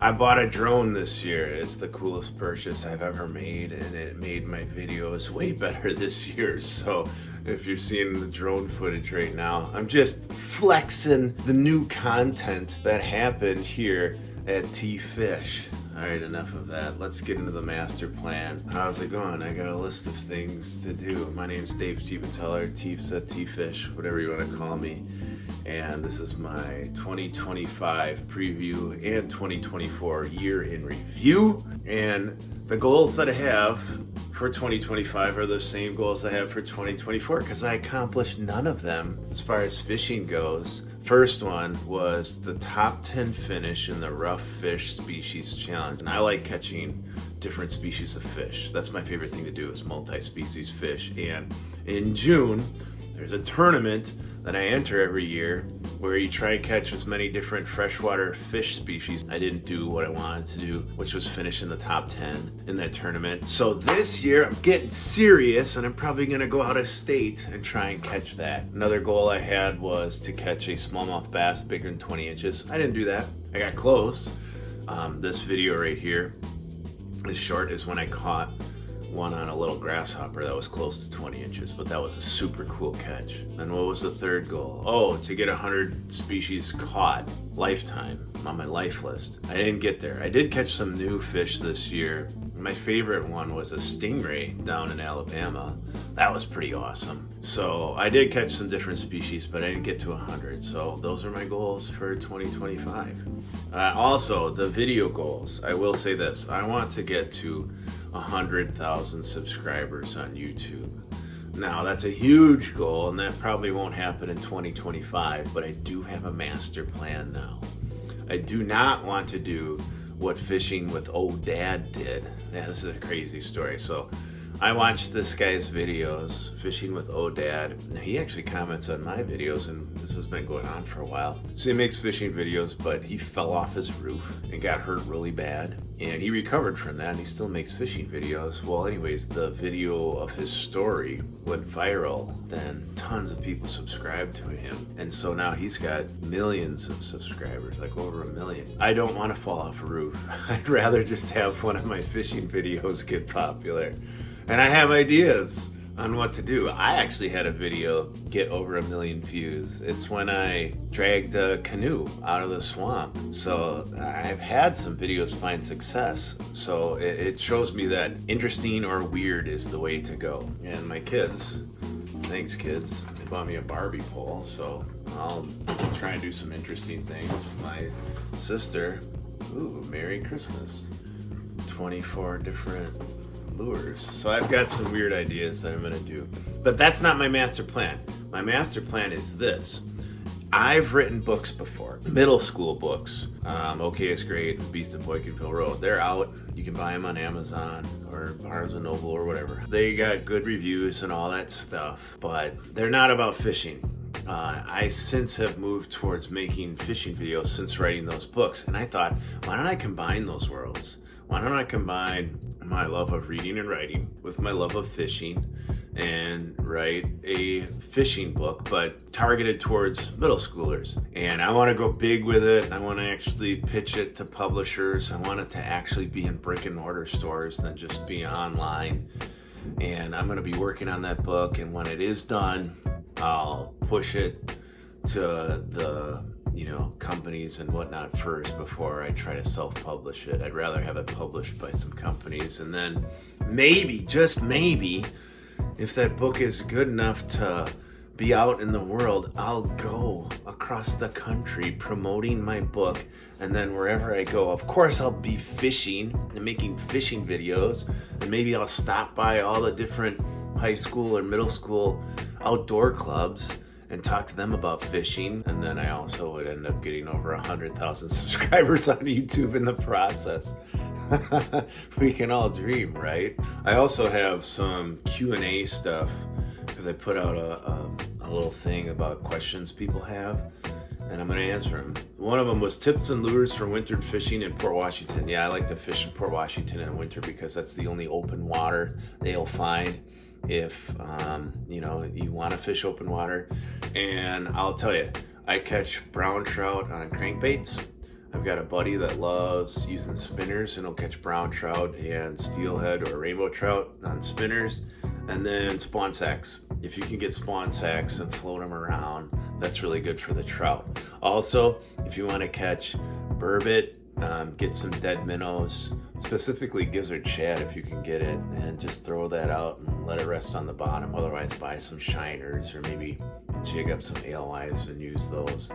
I bought a drone this year. It's the coolest purchase I've ever made, and it made my videos way better this year. So if you're seeing the drone footage right now, I'm just flexing the new content that happened here at T-Fish. All right, enough of that. Let's get into the master plan. How's it going? I got a list of things to do. My name's Dave Teepeteller, Teefs at T-Fish, whatever you want to call me. And this is my 2025 preview and 2024 year in review. And the goals that I have for 2025 are the same goals I have for 2024 because I accomplished none of them as far as fishing goes. First one was the top 10 finish in the Roughfish Species Challenge. And I like catching different species of fish. That's my favorite thing to do is multi-species fish. And in June, there's a tournament that I enter every year where you try to catch as many different freshwater fish species. I didn't do what I wanted to do, which was finish in the top 10 in that tournament. So this year I'm getting serious and I'm probably gonna go out of state and try and catch that. Another goal I had was to catch a smallmouth bass bigger than 20 inches. I didn't do that. I got close. This video right here, this short, is when I caught one on a little grasshopper that was close to 20 inches, but that was a super cool catch. And what was the third goal? Oh, to get 100 species caught lifetime on my life list. I didn't get there. I did catch some new fish this year. My favorite one was a stingray down in Alabama. That was pretty awesome. So I did catch some different species, but I didn't get to 100. So those are my goals for 2025. Also, the video goals. I will say this. I want to get to 100,000 subscribers on YouTube. Now, that's a huge goal, and that probably won't happen in 2025, but I do have a master plan now. I do not want to do what Fishing with Old Dad did. Yeah, this is a crazy story. So I watched this guy's videos, Fishing with Old Dad. He actually comments on my videos, and this has been going on for a while. So he makes fishing videos, but he fell off his roof and got hurt really bad. And he recovered from that, and he still makes fishing videos. Well, anyways, the video of his story went viral. Then tons of people subscribed to him. And so now he's got millions of subscribers, like over 1 million. I don't want to fall off a roof. I'd rather just have one of my fishing videos get popular. And I have ideas on what to do. I actually had a video get over 1 million views. It's when I dragged a canoe out of the swamp. So I've had some videos find success. So it shows me that interesting or weird is the way to go. And my kids, thanks kids, they bought me a Barbie pole. So I'll try and do some interesting things. My sister, ooh, Merry Christmas. 24 different lures. So I've got some weird ideas that I'm gonna do, but that's not my master plan. My master plan is this. I've written books before, middle school books. Okay, it's great. Beast of Boykinville Road. They're out. You can buy them on Amazon or Barnes & Noble or whatever. They got good reviews and all that stuff, but they're not about fishing. I since have moved towards making fishing videos since writing those books, and I thought, why don't I combine those worlds? Why don't I combine my love of reading and writing with my love of fishing and write a fishing book, but targeted towards middle schoolers? And I want to go big with it. I want to actually pitch it to publishers. I want it to actually be in brick and mortar stores than just be online. And I'm going to be working on that book. And when it is done, I'll push it to the companies and whatnot first before I try to self-publish it. I'd rather have it published by some companies, and then maybe, just maybe, if that book is good enough to be out in the world, I'll go across the country promoting my book, and then wherever I go, of course I'll be fishing and making fishing videos, and maybe I'll stop by all the different high school or middle school outdoor clubs and talk to them about fishing. And then I also would end up getting over 100,000 subscribers on YouTube in the process. We can all dream, right? I also have some Q&A stuff because I put out a little thing about questions people have, and I'm going to answer them. One of them was tips and lures for winter fishing in Port Washington. Yeah, I like to fish in Port Washington in winter because that's the only open water they'll find if you want to fish open water. And I'll tell you, I catch brown trout on crankbaits. I've got a buddy that loves using spinners, and he'll catch brown trout and steelhead or rainbow trout on spinners. And then spawn sacks. If you can get spawn sacks and float them around, that's really good for the trout. Also, if you want to catch burbot, get some dead minnows, specifically gizzard shad if you can get it, and just throw that out and let it rest on the bottom. Otherwise, buy some shiners or maybe jig up some alewives and use those.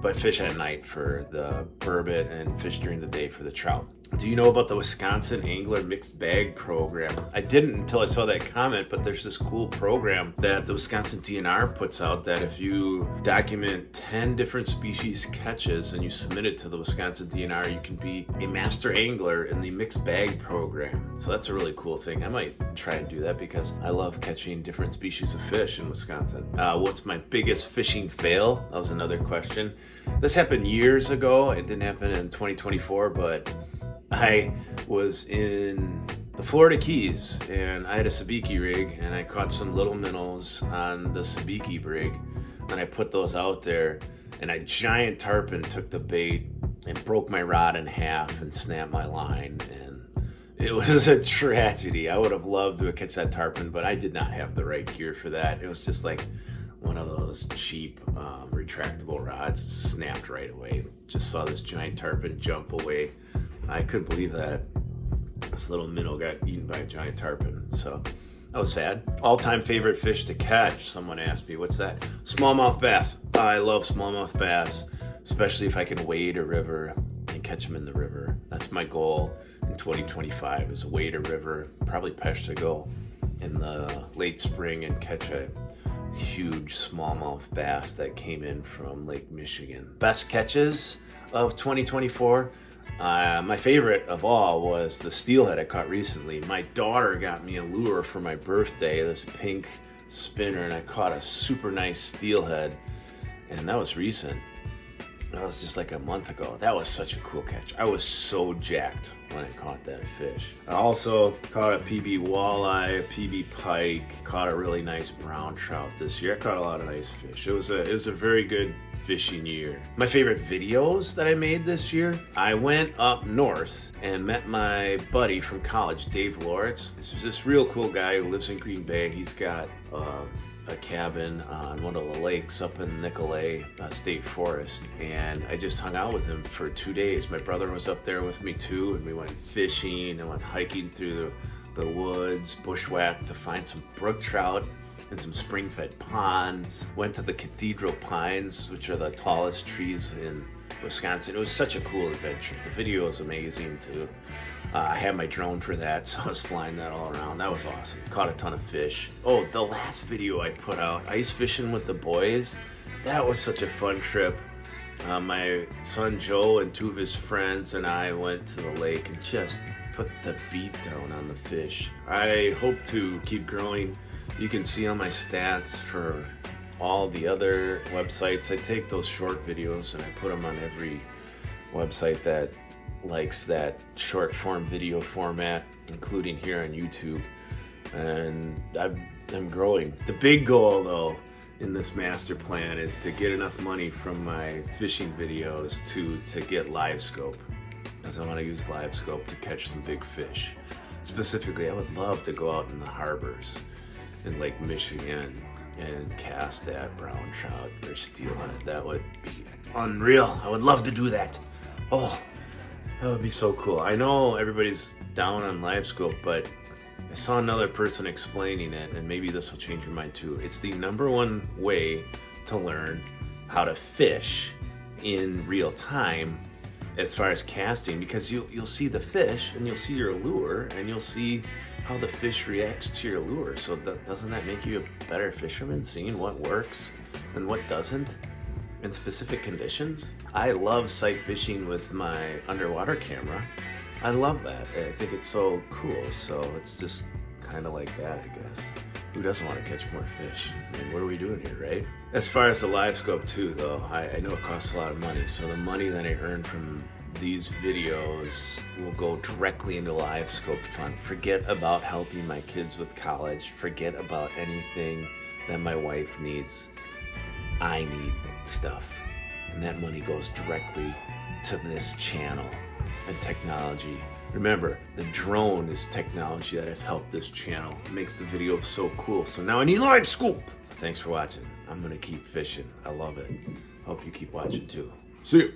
But fish at night for the burbot and fish during the day for the trout. Do you know about the Wisconsin Angler Mixed Bag Program? I didn't until I saw that comment, but there's this cool program that the Wisconsin DNR puts out that if you document 10 different species catches and you submit it to the Wisconsin DNR, you can be a master angler in the Mixed Bag Program. So that's a really cool thing. I might try and do that because I love catching different species of fish in Wisconsin. What's my biggest fishing fail? That was another question. This happened years ago. It didn't happen in 2024, but I was in the Florida Keys and I had a sabiki rig and I caught some little minnows on the sabiki rig, and I put those out there, and a giant tarpon took the bait and broke my rod in half and snapped my line, and it was a tragedy. I would have loved to catch that tarpon, but I did not have the right gear for that. It was just like one of those cheap retractable rods. Snapped right away. Just saw this giant tarpon jump away. I couldn't believe that this little minnow got eaten by a giant tarpon. So that was sad. All-time favorite fish to catch, someone asked me. What's that? Smallmouth bass. I love smallmouth bass, especially if I can wade a river and catch them in the river. That's my goal in 2025, is wade a river, probably Peshtigo in the late spring, and catch a huge smallmouth bass that came in from Lake Michigan. Best catches of 2024. My favorite of all was the steelhead I caught recently. My daughter got me a lure for my birthday, this pink spinner, and I caught a super nice steelhead, and that was recent. That was just like a month ago. That was such a cool catch. I was so jacked when I caught that fish. I also caught a PB walleye, a PB pike, caught a really nice brown trout this year. I caught a lot of nice fish. It was a very good fishing year. My favorite videos that I made this year, I went up north and met my buddy from college, Dave Loritz. This is this real cool guy who lives in Green Bay. He's got a cabin on one of the lakes up in Nicolay State Forest, and I just hung out with him for 2 days. My brother was up there with me too, and we went fishing and went hiking through the woods, bushwhacked to find some brook trout and some spring-fed ponds. Went to the Cathedral Pines, which are the tallest trees in Wisconsin. It was such a cool adventure. The video was amazing too. I had my drone for that, so I was flying that all around. That was awesome. Caught a ton of fish. Oh, the last video I put out, ice fishing with the boys, that was such a fun trip. My son Joe and two of his friends and I went to the lake and just put the beat down on the fish. I hope to keep growing. You can see on my stats for all the other websites. I take those short videos and I put them on every website that likes that short form video format, including here on YouTube. And I'm growing. The big goal though in this master plan is to get enough money from my fishing videos to get LiveScope, as I want to use LiveScope to catch some big fish. Specifically, I would love to go out in the harbors in Lake Michigan and cast that brown trout or steelhead. That would be unreal. I would love to do that. Oh, that would be so cool. I know everybody's down on LiveScope, but I saw another person explaining it, and maybe this will change your mind too. It's the #1 way to learn how to fish in real time as far as casting, because you'll see the fish and you'll see your lure and you'll see how the fish reacts to your lure. So doesn't that make you a better fisherman, seeing what works and what doesn't in specific conditions? I love sight fishing with my underwater camera. I love that. I think it's so cool. So it's just kind of like that, I guess. Who doesn't want to catch more fish? I mean, what are we doing here, right? As far as the LiveScope too, though, I know it costs a lot of money. So the money that I earn from these videos will go directly into LiveScope fund. Forget about helping my kids with college. Forget about anything that my wife needs. I need stuff. And that money goes directly to this channel and technology. Remember, the drone is technology that has helped this channel. It makes the video so cool. So now I need live scoop. Thanks for watching. I'm gonna keep fishing. I love it. Hope you keep watching too. See you.